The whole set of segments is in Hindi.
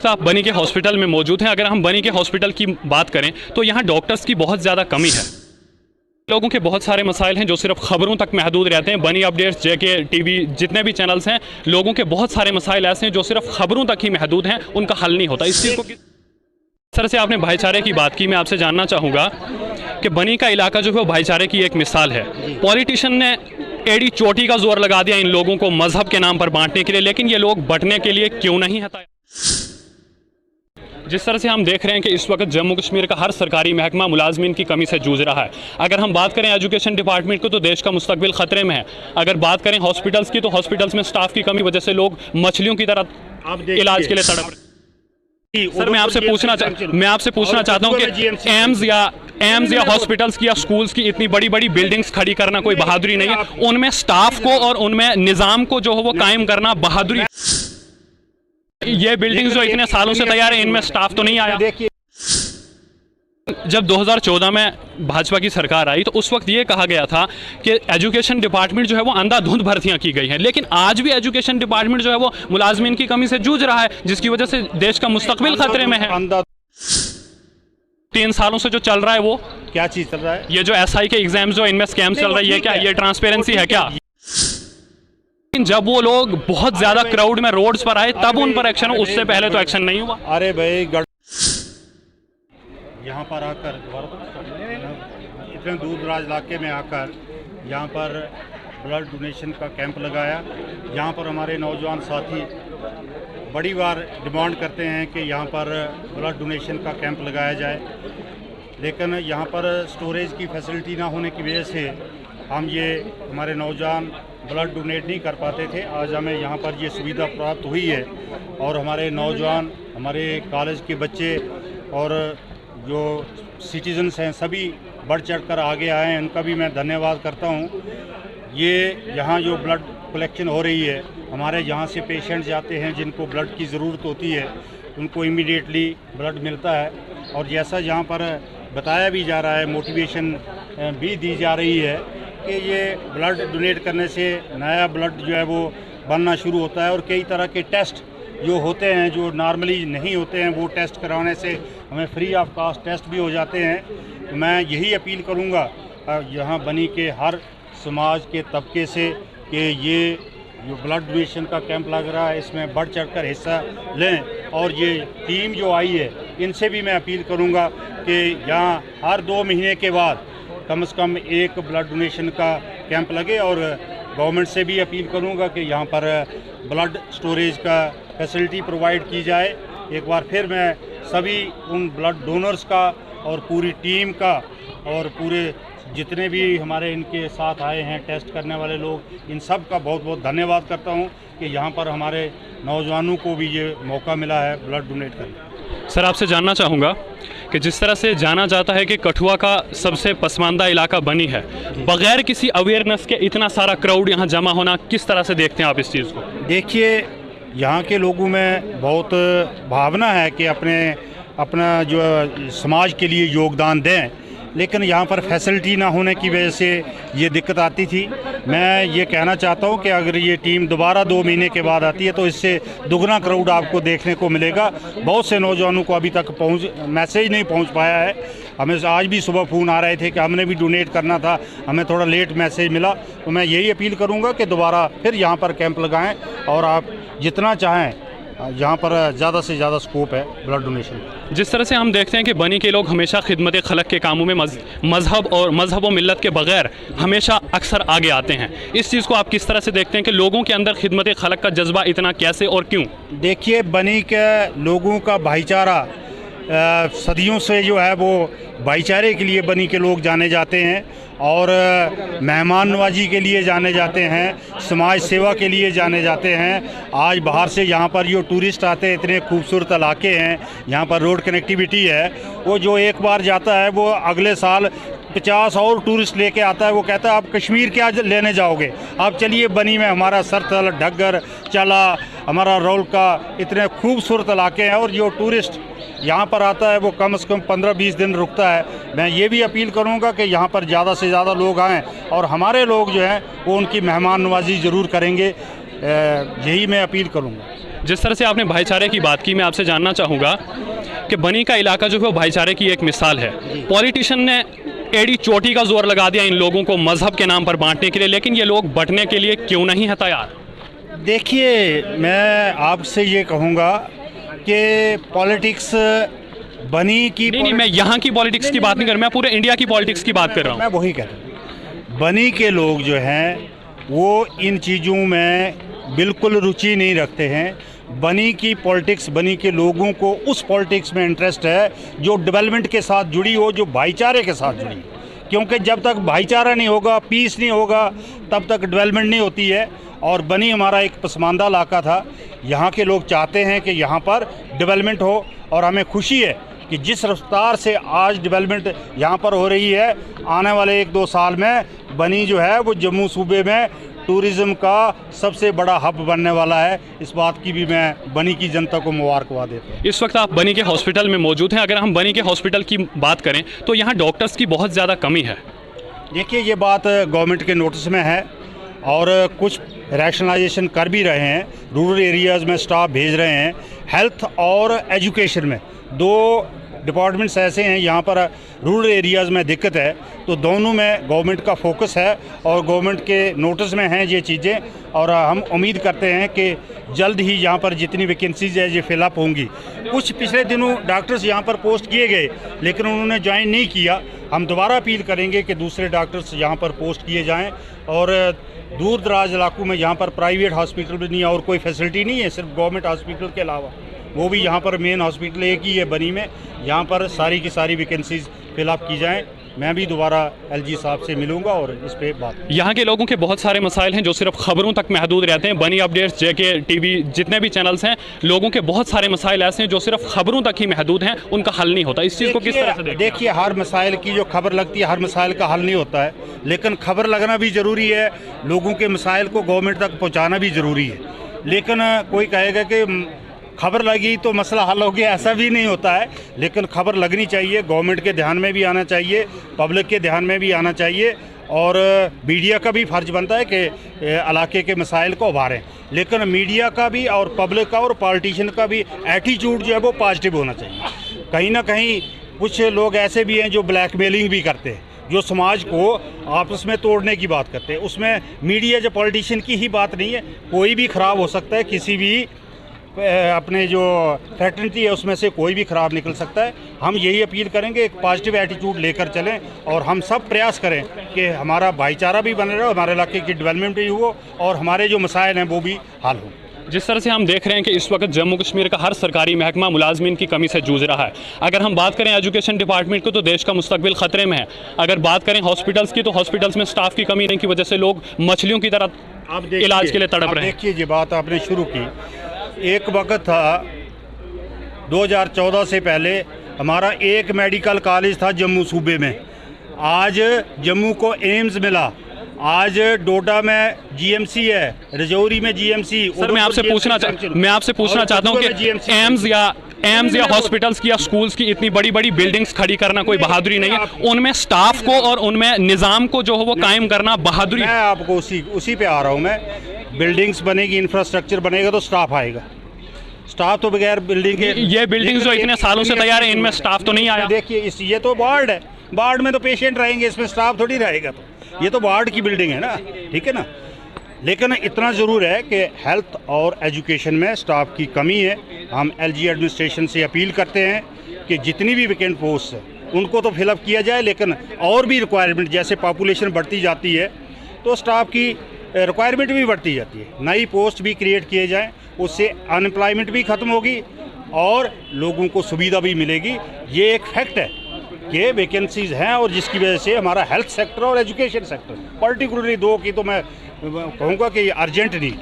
आप बनी के हॉस्पिटल में मौजूद हैं। अगर हम बनी के हॉस्पिटल की बात करें तो यहाँ डॉक्टर्स की बहुत ज़्यादा कमी है। लोगों के बहुत सारे मसाइल हैं जो सिर्फ खबरों तक महदूद रहते हैं। बनी अपडेट्स, जेके टीवी, जितने भी चैनल्स हैं, लोगों के बहुत सारे मसाइल ऐसे हैं जो सिर्फ खबरों तक ही महदूद हैं, उनका हल नहीं होता। इस चीज़ को किस तरह से आपने भाईचारे की बात की, मैं आपसे जानना चाहूँगा कि बनी का इलाका जो है वो भाईचारे की एक मिसाल है। पॉलिटिशियन ने एड़ी चोटी का जोर लगा दिया इन लोगों को मजहब के नाम पर बांटने के लिए, लेकिन ये लोग बंटने के लिए क्यों नहीं है? जिस तरह से हम देख रहे हैं कि इस वक्त जम्मू कश्मीर का हर सरकारी महकमा मुलाजमीन की कमी से जूझ रहा है। अगर हम बात करें एजुकेशन डिपार्टमेंट को तो देश का मुस्तकबिल ख़तरे में है। अगर बात करें हॉस्पिटल्स की तो हॉस्पिटल्स में स्टाफ की कमी वजह से लोग मछलियों की तरह इलाज के लिए तड़प रहे। सर, मैं आपसे पूछना चाहता हूं कि एम्स या हॉस्पिटल्स की या स्कूल्स की इतनी बड़ी बड़ी बिल्डिंग्स खड़ी करना कोई बहादुरी नहीं है, उनमें स्टाफ को और उनमें निज़ाम को जो है वो कायम करना बहादुरी। ये बिल्डिंग्स जो इतने सालों से तैयार है, इनमें स्टाफ तो नहीं आया। देखिए, जब 2014 में भाजपा की सरकार आई तो उस वक्त ये कहा गया था कि एजुकेशन डिपार्टमेंट जो है वो अंधाधुंध भर्तियां की गई हैं, लेकिन आज भी एजुकेशन डिपार्टमेंट जो है वो मुलाजमीन की कमी से जूझ रहा है, जिसकी वजह से देश का मुस्तकबिल खतरे में है। 3 सालों से जो चल रहा है वो क्या चीज चल रहा है? ये जो SI के एग्जाम जो इनमें स्कैम चल रही है, क्या ये ट्रांसपेरेंसी है क्या? जब वो लोग बहुत ज्यादा क्राउड में रोड्स पर आए तब उन पर एक्शन हो, उससे पहले तो एक्शन नहीं हुआ। अरे भाई, यहाँ पर आकर इतने दूर दराज इलाके में आकर यहाँ पर ब्लड डोनेशन का कैंप लगाया। यहाँ पर हमारे नौजवान साथी बड़ी बार डिमांड करते हैं कि यहाँ पर ब्लड डोनेशन का कैंप लगाया जाए, लेकिन यहाँ पर स्टोरेज की फैसिलिटी ना होने की वजह से हमारे नौजवान ब्लड डोनेट नहीं कर पाते थे। आज हमें यहाँ पर ये सुविधा प्राप्त हुई है और हमारे नौजवान, हमारे कॉलेज के बच्चे और जो सिटीजन्स हैं सभी बढ़ चढ़ कर आगे आए हैं, उनका भी मैं धन्यवाद करता हूँ। ये यहाँ जो ब्लड कलेक्शन हो रही है, हमारे यहाँ से पेशेंट्स जाते हैं जिनको ब्लड की ज़रूरत होती है, उनको इमीडिएटली ब्लड मिलता है। और जैसा यहाँ पर बताया भी जा रहा है, मोटिवेशन भी दी जा रही है कि ये ब्लड डोनेट करने से नया ब्लड जो है वो बनना शुरू होता है और कई तरह के टेस्ट जो होते हैं, जो नॉर्मली नहीं होते हैं, वो टेस्ट कराने से हमें फ्री ऑफ कॉस्ट टेस्ट भी हो जाते हैं। तो मैं यही अपील करूँगा यहाँ बनी के हर समाज के तबके से कि ये जो ब्लड डोनेशन का कैंप लग रहा है इसमें बढ़ चढ़कर हिस्सा लें। और ये टीम जो आई है इनसे भी मैं अपील करूँगा कि यहाँ हर 2 महीने के बाद कम से कम एक ब्लड डोनेशन का कैंप लगे। और गवर्नमेंट से भी अपील करूंगा कि यहाँ पर ब्लड स्टोरेज का फैसिलिटी प्रोवाइड की जाए। एक बार फिर मैं सभी उन ब्लड डोनर्स का और पूरी टीम का और पूरे जितने भी हमारे इनके साथ आए हैं टेस्ट करने वाले लोग, इन सब का बहुत बहुत धन्यवाद करता हूँ कि यहाँ पर हमारे नौजवानों को भी ये मौका मिला है ब्लड डोनेट करने। सर, आपसे जानना चाहूँगा कि जिस तरह से जाना जाता है कि कठुआ का सबसे पसमानदा इलाका बनी है, बगैर किसी अवेयरनेस के इतना सारा क्राउड यहाँ जमा होना, किस तरह से देखते हैं आप इस चीज़ को? देखिए, यहाँ के लोगों में बहुत भावना है कि अपना जो समाज के लिए योगदान दें, लेकिन यहाँ पर फैसिलिटी ना होने की वजह से ये दिक्कत आती थी। मैं ये कहना चाहता हूँ कि अगर ये टीम दोबारा 2 महीने के बाद आती है तो इससे दुगना क्राउड आपको देखने को मिलेगा। बहुत से नौजवानों को अभी तक मैसेज नहीं पहुँच पाया है। हमें आज भी सुबह फ़ोन आ रहे थे कि हमने भी डोनेट करना था, हमें थोड़ा लेट मैसेज मिला। तो मैं यही अपील करूँगा कि दोबारा फिर यहाँ पर कैंप लगाएँ और आप जितना चाहें, यहाँ पर ज़्यादा से ज़्यादा स्कोप है ब्लड डोनेशन। जिस तरह से हम देखते हैं कि बनी के लोग हमेशा खिदमत खलक के कामों में मजहब व मिल्लत के बगैर हमेशा अक्सर आगे आते हैं। इस चीज़ को आप किस तरह से देखते हैं कि लोगों के अंदर खिदमत खलक का जज्बा इतना कैसे और क्यों? देखिए, बनी के लोगों का भाईचारा सदियों से जो है वो भाईचारे के लिए बनी के लोग जाने जाते हैं और मेहमान नवाजी के लिए जाने जाते हैं, समाज सेवा के लिए जाने जाते हैं। आज बाहर से यहाँ पर जो टूरिस्ट आते हैं, इतने खूबसूरत इलाके हैं, यहाँ पर रोड कनेक्टिविटी है, वो जो एक बार जाता है वो अगले साल 50 और टूरिस्ट लेके आता है। वो कहता है आप कश्मीर क्या लेने जाओगे, आप चलिए बनी में हमारा सरथल, ढग्गर, चला, हमारा रोल का, इतने खूबसूरत इलाके हैं। और जो टूरिस्ट यहाँ पर आता है वो कम से कम 15-20 दिन रुकता है। मैं ये भी अपील करूँगा कि यहाँ पर ज़्यादा से ज़्यादा लोग आएँ और हमारे लोग जो हैं वो उनकी मेहमान नवाजी ज़रूर करेंगे, यही मैं अपील करूँगा। जिस तरह से आपने भाईचारे की बात की, मैं आपसे जानना चाहूँगा कि बनी का इलाका जो है वो भाईचारे की एक मिसाल है। पॉलिटिशियन ने एड़ी चोटी का जोर लगा दिया इन लोगों को मजहब के नाम पर बांटने के लिए, लेकिन ये लोग बंटने के लिए क्यों नहीं है तैयार? देखिए, मैं आपसे ये कहूँगा कि पॉलिटिक्स बनी की नहीं, मैं यहाँ की पॉलिटिक्स की बात नहीं कर रहा, मैं पूरे इंडिया की पॉलिटिक्स की बात कर रहा हूँ। मैं वही कह रहा हूँ, बनी के लोग जो हैं वो इन चीज़ों में बिल्कुल रुचि नहीं रखते हैं। बनी की पॉलिटिक्स, बनी के लोगों को उस पॉलिटिक्स में इंटरेस्ट है जो डेवलपमेंट के साथ जुड़ी हो, जो भाईचारे के साथ जुड़ी हो। क्योंकि जब तक भाईचारा नहीं होगा, पीस नहीं होगा, तब तक डेवलपमेंट नहीं होती है। और बनी हमारा एक पसमानदा इलाका था, यहाँ के लोग चाहते हैं कि यहाँ पर डेवलपमेंट हो, और हमें खुशी है कि जिस रफ्तार से आज डेवलपमेंट यहाँ पर हो रही है, आने वाले 1-2 साल में बनी जो है वो जम्मू सूबे में टूरिज़्म का सबसे बड़ा हब बनने वाला है। इस बात की भी मैं बनी की जनता को मुबारकबाद देता हूँ। इस वक्त आप बनी के हॉस्पिटल में मौजूद हैं। अगर हम बनी के हॉस्पिटल की बात करें तो यहाँ डॉक्टर्स की बहुत ज़्यादा कमी है। देखिए, ये बात गवर्नमेंट के नोटिस में है और कुछ रैशनलाइजेशन कर भी रहे हैं, रूरल एरियाज़ में स्टाफ भेज रहे हैं। हेल्थ और एजुकेशन में 2 डिपार्टमेंट्स ऐसे हैं, यहाँ पर रूरल एरियाज़ में दिक्कत है, तो दोनों में गवर्नमेंट का फोकस है और गवर्नमेंट के नोटिस में हैं ये चीज़ें। और हम उम्मीद करते हैं कि जल्द ही यहाँ पर जितनी वैकेंसीज है ये फिलअप होंगी। कुछ पिछले दिनों डॉक्टर्स यहाँ पर पोस्ट किए गए लेकिन उन्होंने ज्वाइन नहीं किया। हम दोबारा अपील करेंगे कि दूसरे डॉक्टर्स यहाँ पर पोस्ट किए जाएँ। और दूर दराज इलाकों में यहाँ पर प्राइवेट हॉस्पिटल भी नहीं है और कोई फैसिलिटी नहीं है, सिर्फ गवर्नमेंट हॉस्पिटल के अलावा, वो भी यहाँ पर मेन हॉस्पिटल एक ही है बनी में। यहाँ पर सारी की सारी वैकेंसीज फिलअप की जाएँ। मैं भी दोबारा एलजी साहब से मिलूंगा और इस पे बात। यहाँ के लोगों के बहुत सारे मसाइल हैं जो सिर्फ खबरों तक महदूद रहते हैं। बनी अपडेट्स, जेके टीवी, जितने भी चैनल्स हैं, लोगों के बहुत सारे मसाइल ऐसे हैं जो सिर्फ खबरों तक ही महदूद हैं, उनका हल नहीं होता। इस चीज़ को किस तरह से देखिए, हर मसाइल की जो खबर लगती है, हर मसाइल का हल नहीं होता है, लेकिन खबर लगना भी ज़रूरी है। लोगों के मसाइल को गवर्नमेंट तक पहुँचाना भी ज़रूरी है। लेकिन कोई कहेगा कि खबर लगी तो मसला हल हो गया, ऐसा भी नहीं होता है। लेकिन खबर लगनी चाहिए, गवर्नमेंट के ध्यान में भी आना चाहिए, पब्लिक के ध्यान में भी आना चाहिए, और मीडिया का भी फ़र्ज बनता है कि इलाके के मसाइल को उभारें। लेकिन मीडिया का भी और पब्लिक का और पॉलिटिशियन का भी एटीट्यूड जो है वो पॉजिटिव होना चाहिए। कहीं ना कहीं कुछ लोग ऐसे भी हैं जो ब्लैकमेलिंग भी करते हैं, जो समाज को आपस में तोड़ने की बात करते हैं। उसमें मीडिया जो पॉलिटिशियन की ही बात नहीं है, कोई भी ख़राब हो सकता है, किसी भी अपने जो फ्रेटर्निटी है उसमें से कोई भी ख़राब निकल सकता है। हम यही अपील करेंगे, एक पॉजिटिव एटीट्यूड लेकर चलें और हम सब प्रयास करें कि हमारा भाईचारा भी बने रहे, हमारे इलाके की डेवलपमेंट भी हो और हमारे जो मसाइल हैं वो भी हल हों। जिस तरह से हम देख रहे हैं कि इस वक्त जम्मू कश्मीर का हर सरकारी महकमा मुलाजमीन की कमी से जूझ रहा है। अगर हम बात करें एजुकेशन डिपार्टमेंट को तो देश का मुस्तकबिल ख़तरे में है। अगर बात करें हॉस्पिटल्स की तो हॉस्पिटल्स में स्टाफ की कमी की वजह से लोग मछलियों की तरह इलाज के लिए तड़प रहे हैं। देखिए, ये बात आपने शुरू की, एक वक्त था 2014 से पहले हमारा एक मेडिकल कॉलेज था जम्मू सूबे में। आज जम्मू को एम्स मिला, आज डोडा में जीएमसी है, रजौरी में जीएमसी। सर, मैं आपसे पूछना चाहता हूं कि एम्स या हॉस्पिटल्स की या स्कूल्स की इतनी बड़ी बड़ी बिल्डिंग्स खड़ी करना कोई बहादुरी नहीं है, उनमें स्टाफ को और उनमें निज़ाम को जो हो वो कायम करना बहादुरी। मैं आपको उसी पे आ रहा हूँ। मैं बिल्डिंग्स बनेगी, इंफ्रास्ट्रक्चर बनेगा तो स्टाफ आएगा। स्टाफ तो बगैर बिल्डिंग के, ये बिल्डिंग्स जो इतने सालों से तैयार है, इनमें स्टाफ तो नहीं आया। देखिए, ये तो वार्ड है, वार्ड में तो पेशेंट रहेंगे, इसमें स्टाफ थोड़ी रहेगा। तो ये तो वार्ड की बिल्डिंग है ना, ठीक है ना। लेकिन इतना ज़रूर है कि हेल्थ और एजुकेशन में स्टाफ की कमी है। हम एलजी एडमिनिस्ट्रेशन से अपील करते हैं कि जितनी भी वैकेंट पोस्ट है उनको तो फिलअप किया जाए, लेकिन और भी रिक्वायरमेंट, जैसे पॉपुलेशन बढ़ती जाती है तो स्टाफ की रिक्वायरमेंट भी बढ़ती जाती है, नई पोस्ट भी क्रिएट किए जाएँ, उससे अनएम्प्लॉयमेंट भी ख़त्म होगी और लोगों को सुविधा भी मिलेगी। ये एक फैक्ट है कि वैकेंसीज़ हैं और जिसकी वजह से हमारा हेल्थ सेक्टर और एजुकेशन सेक्टर, पर्टिकुलरली 2 की तो मैं कहूँगा कि अर्जेंट नहीं।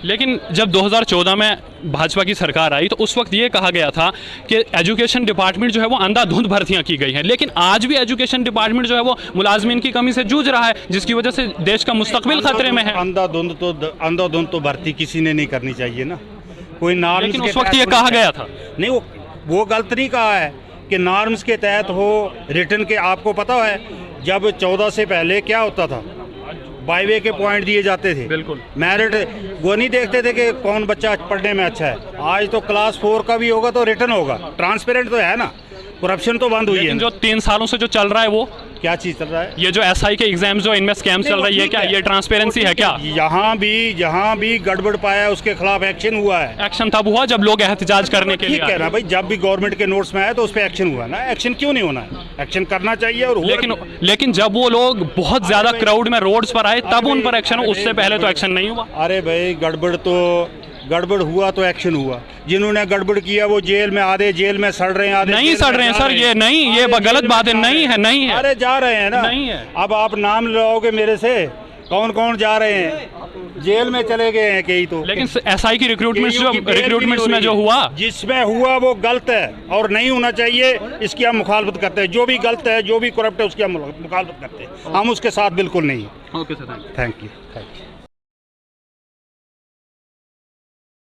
लेकिन जब 2014 में भाजपा की सरकार आई तो उस वक्त ये कहा गया था कि एजुकेशन डिपार्टमेंट जो है वो अंधाधुंध भर्तियां की गई हैं, लेकिन आज भी एजुकेशन डिपार्टमेंट जो है वो मुलाजमीन की कमी से जूझ रहा है, जिसकी वजह से देश का मुस्तकबिल खतरे में है। अंधाधुंध तो भर्ती किसी ने नहीं करनी चाहिए ना, कोई नॉर्म्स। लेकिन उस वक्त ये कहा गया था। नहीं, वो गलत नहीं कहा है कि नॉर्म्स के तहत हो, रिटर्न के। आपको पता है जब 14 से पहले क्या होता था, बाईवे के पॉइंट दिए जाते थे, बिल्कुल। मेरिट वो नहीं देखते थे कि कौन बच्चा पढ़ने में अच्छा है। आज तो क्लास 4 का भी होगा तो रिटर्न होगा, ट्रांसपेरेंट तो है ना, करप्शन तो बंद हुई है। लेकिन जो 3 सालों से जो चल रहा है वो क्या चीज़ चल रहा है? ये जो एसआई के एग्जाम्स जो इनमें स्कैम चल रही है, क्या ये ट्रांसपेरेंसी है क्या? जहाँ भी गड़बड़ पाया उसके खिलाफ एक्शन हुआ है। एक्शन तब हुआ जब लोग एहतजाज करने के लिए ठीक है आए। ना भाई, जब भी गवर्नमेंट के नोट्स में आया तो उस पर एक्शन हुआ ना। एक्शन क्यों नहीं होना है? एक्शन करना चाहिए। और लेकिन जब वो लोग बहुत ज्यादा क्राउड में रोड्स पर आए तब उन पर एक्शन हो, उससे पहले तो एक्शन नहीं हुआ। अरे भाई गड़बड़ हुआ तो एक्शन हुआ। जिन्होंने गड़बड़ किया वो जेल में, आधे जेल में सड़ रहे हैं, आधे नहीं सड़ रहे हैं सर, ये नहीं, ये गलत बात है। नहीं है, नहीं है। अरे जा रहे हैं ना, नहीं है। अब आप नाम लोगे मेरे से, कौन कौन जा रहे हैं? जेल में चले गए हैं कई तो। लेकिन एसआई की रिक्रूटमेंट्स में जो हुआ, जिसमें हुआ वो गलत है और नहीं होना चाहिए। इसकी हम मुखालफत करते हैं। जो भी गलत है, जो भी करप्ट है, उसकी हम मुखालफत करते हैं। हम उसके साथ बिल्कुल नहीं। Okay sir, thank you.